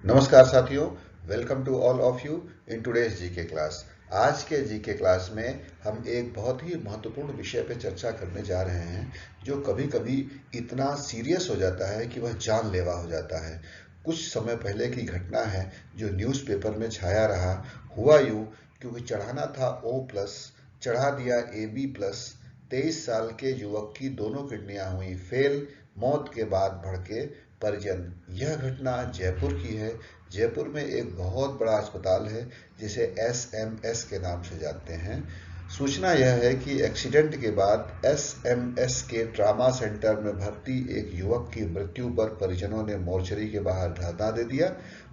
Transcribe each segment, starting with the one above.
नमस्कार साथियों, welcome to all of you in today's GK class. आज के जीके क्लास में हम एक बहुत ही महत्वपूर्ण विषय पे चर्चा करने जा रहे हैं जो कभी कभी इतना सीरियस हो जाता है कि वह जानलेवा हो जाता है। कुछ समय पहले की घटना है जो न्यूज़पेपर में छाया रहा। हुआ यूं, क्योंकि चढ़ाना था O+, चढ़ा दिया AB+। 23 साल के युवक की दोनों किडनियां हुई फेल। मौत के बाद भड़के परिजन। यह घटना जयपुर की है। जयपुर में एक बहुत बड़ा अस्पताल है जिसे SMS के नाम से जानते हैं। सूचना यह है कि एक्सीडेंट के बाद SMS के ट्रामा सेंटर में भर्ती एक युवक की मृत्यु पर परिजनों ने मोर्चरी के बाहर धरना दे दिया।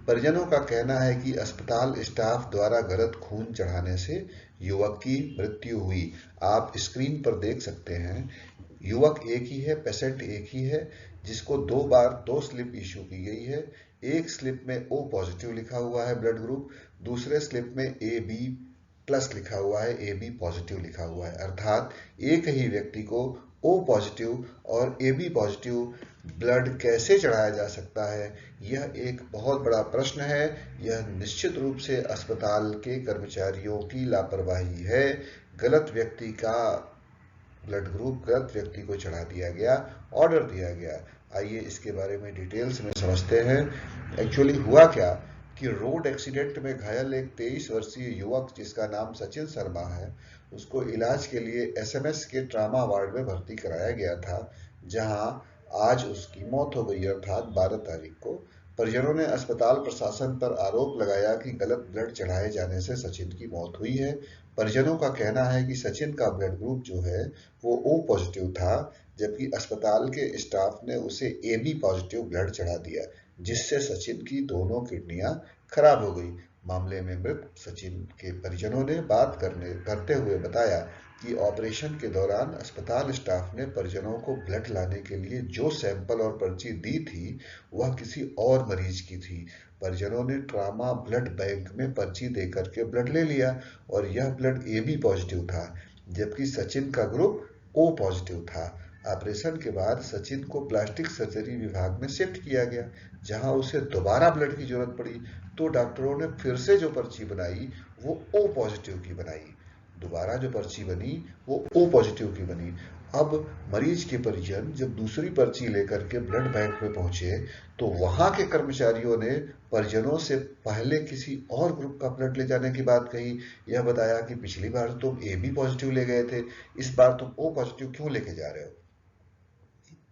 परिजनों का कहना है कि अस्पताल स्टाफ द्वारा गलत खून चढ़ाने से युवक की मृत्यु हुई। आप स्क्रीन पर देख सकते हैं, युवक एक ही है, पेशेंट एक ही है, जिसको 2 बार 2 स्लिप इशू की गई है। एक स्लिप में O+ लिखा हुआ है ब्लड ग्रुप, दूसरे स्लिप में AB+ लिखा हुआ है, AB+ लिखा हुआ है। अर्थात एक ही व्यक्ति को O+ और AB+ ब्लड कैसे चढ़ाया जा सकता है, यह एक बहुत बड़ा प्रश्न है। यह निश्चित रूप से अस्पताल के कर्मचारियों की लापरवाही है। गलत व्यक्ति का ब्लड ग्रुप गलत व्यक्ति को चढ़ा दिया गया, ऑर्डर दिया गया। आइए इसके बारे में डिटेल्स में समझते हैं। एक्चुअली हुआ क्या कि रोड एक्सीडेंट में घायल एक 23 वर्षीय युवक जिसका नाम सचिन शर्मा है, उसको इलाज के लिए SMS के ट्रामा वार्ड में भर्ती कराया गया था, जहां आज उसकी मौत हो गई, अर्थात 12 तारीख को। परिजनों ने अस्पताल प्रशासन पर आरोप लगाया कि गलत ब्लड चढ़ाए जाने से सचिन की मौत हुई है। परिजनों का कहना है कि सचिन का ब्लड ग्रुप जो है वो O+ था, जबकि अस्पताल के स्टाफ ने उसे AB+ ब्लड चढ़ा दिया, जिससे सचिन की दोनों किडनियां खराब हो गई। मामले में मृत सचिन के परिजनों ने बात करते हुए बताया कि ऑपरेशन के दौरान अस्पताल स्टाफ ने परिजनों को ब्लड लाने के लिए जो सैंपल और पर्ची दी थी वह किसी और मरीज की थी। परिजनों ने ट्रामा ब्लड बैंक में पर्ची देकर के ब्लड ले लिया और यह ब्लड AB+ था, जबकि सचिन का ग्रुप O+ था। ऑपरेशन के बाद सचिन को प्लास्टिक सर्जरी विभाग में शिफ्ट किया गया, जहां उसे दोबारा ब्लड की जरूरत पड़ी। तो डॉक्टरों ने फिर से जो पर्ची बनाई वो O+ की बनाई। दोबारा जो पर्ची बनी वो O+ की बनी। अब मरीज के परिजन जब दूसरी पर्ची लेकर के ब्लड बैंक में पहुंचे तो वहां के कर्मचारियों ने परिजनों से पहले किसी और ग्रुप का ब्लड ले जाने की बात कही। यह बताया कि पिछली बार तुम AB+ ले गए थे, इस बार तुम O+ क्यों लेके जा रहे हो।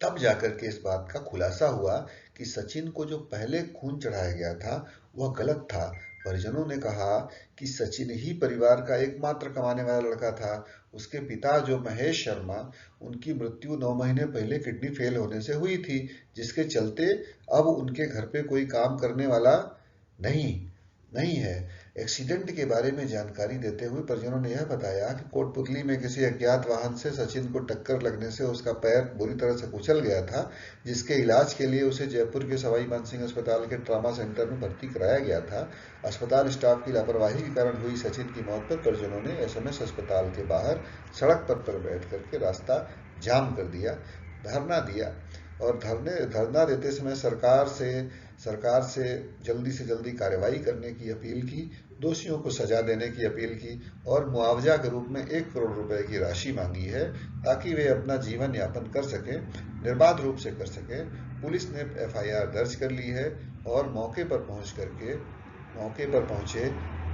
तब जाकर के इस बात का खुलासा हुआ कि सचिन को जो पहले खून चढ़ाया गया था वह गलत था। परिजनों ने कहा कि सचिन ही परिवार का एकमात्र कमाने वाला लड़का था। उसके पिता जो महेश शर्मा, उनकी मृत्यु 9 महीने पहले किडनी फेल होने से हुई थी, जिसके चलते अब उनके घर पे कोई काम करने वाला नहीं नहीं है। एक्सीडेंट के बारे में जानकारी देते हुए परिजनों ने यह बताया कि कोटपुतली में किसी अज्ञात वाहन से सचिन को टक्कर लगने से उसका पैर बुरी तरह से कुचल गया था, जिसके इलाज के लिए उसे जयपुर के सवाई मानसिंह अस्पताल के ट्रामा सेंटर में भर्ती कराया गया था। अस्पताल स्टाफ की लापरवाही के कारण हुई सचिन की मौत पर परिजनों ने SMS अस्पताल के बाहर सड़क पर बैठ करके रास्ता जाम कर दिया, धरना दिया और धरना देते समय सरकार से जल्दी से जल्दी कार्रवाई करने की अपील की, दोषियों को सजा देने की अपील की और मुआवजा के रूप में 1 करोड़ रुपए की राशि मांगी है, ताकि वे अपना जीवन यापन कर सकें, निर्बाध रूप से कर सकें। पुलिस ने FIR दर्ज कर ली है और मौके पर पहुंचे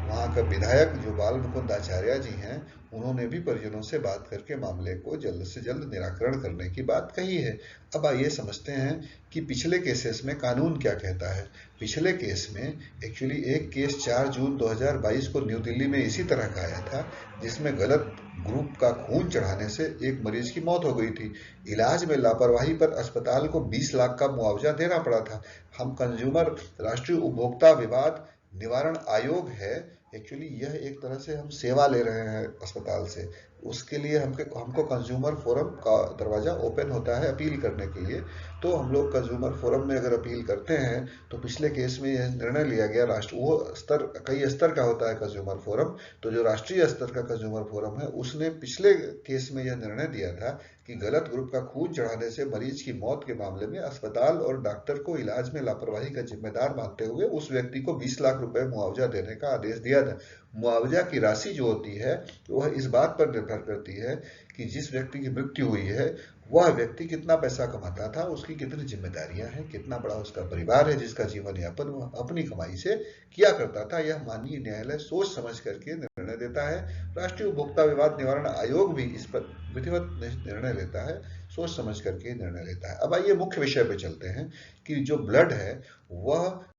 वहां का विधायक जो बाल मुकुंद आचार्य जी हैं, उन्होंने भी परिजनों से बात करके मामले को जल्द से जल्द निराकरण करने की बात कही है। अब आइए समझते हैं कि पिछले केसेस में कानून क्या कहता है। पिछले केस में एक्चुअली एक केस 4 जून 2022 को न्यू दिल्ली में इसी तरह का आया था, जिसमें गलत ग्रुप का खून चढ़ाने से एक मरीज की मौत हो गई थी। इलाज में लापरवाही पर अस्पताल को 20 लाख का मुआवजा देना पड़ा था। हम कंज्यूमर राष्ट्रीय उपभोक्ता विवाद निवारण आयोग है, एक्चुअली यह एक तरह से हम सेवा ले रहे हैं अस्पताल से, उसके लिए हमको कंज्यूमर फोरम का दरवाजा ओपन होता है अपील करने के लिए। तो हम लोग कंज्यूमर फोरम में अगर अपील करते हैं तो पिछले केस में यह निर्णय लिया गया, राष्ट्र वो स्तर कई स्तर का होता है कंज्यूमर फोरम, तो जो राष्ट्रीय स्तर का कंज्यूमर फोरम है उसने पिछले केस में यह निर्णय दिया था कि गलत ग्रुप का खून चढ़ाने से मरीज की मौत के मामले में अस्पताल और डॉक्टर को इलाज में लापरवाही का जिम्मेदार मानते हुए उस व्यक्ति को 20 लाख रुपए मुआवजा देने का आदेश दिया था। मुआवजा की राशि जो होती है वह इस बात पर निर्भर करती है कि जिस व्यक्ति की मृत्यु हुई है वह व्यक्ति कितना पैसा कमाता था, उसकी कितनी जिम्मेदारियां हैं, कितना बड़ा उसका परिवार है जिसका जीवन यापन वह अपनी कमाई से किया करता था। यह माननीय न्यायालय सोच समझ करके निर्णय देता है। राष्ट्रीय उपभोक्ता विवाद निवारण आयोग भी इस पर विधिवत निर्णय लेता है, सोच समझ करके निर्णय लेता है। अब आइए मुख्य विषय पे चलते हैं कि जो ब्लड है वह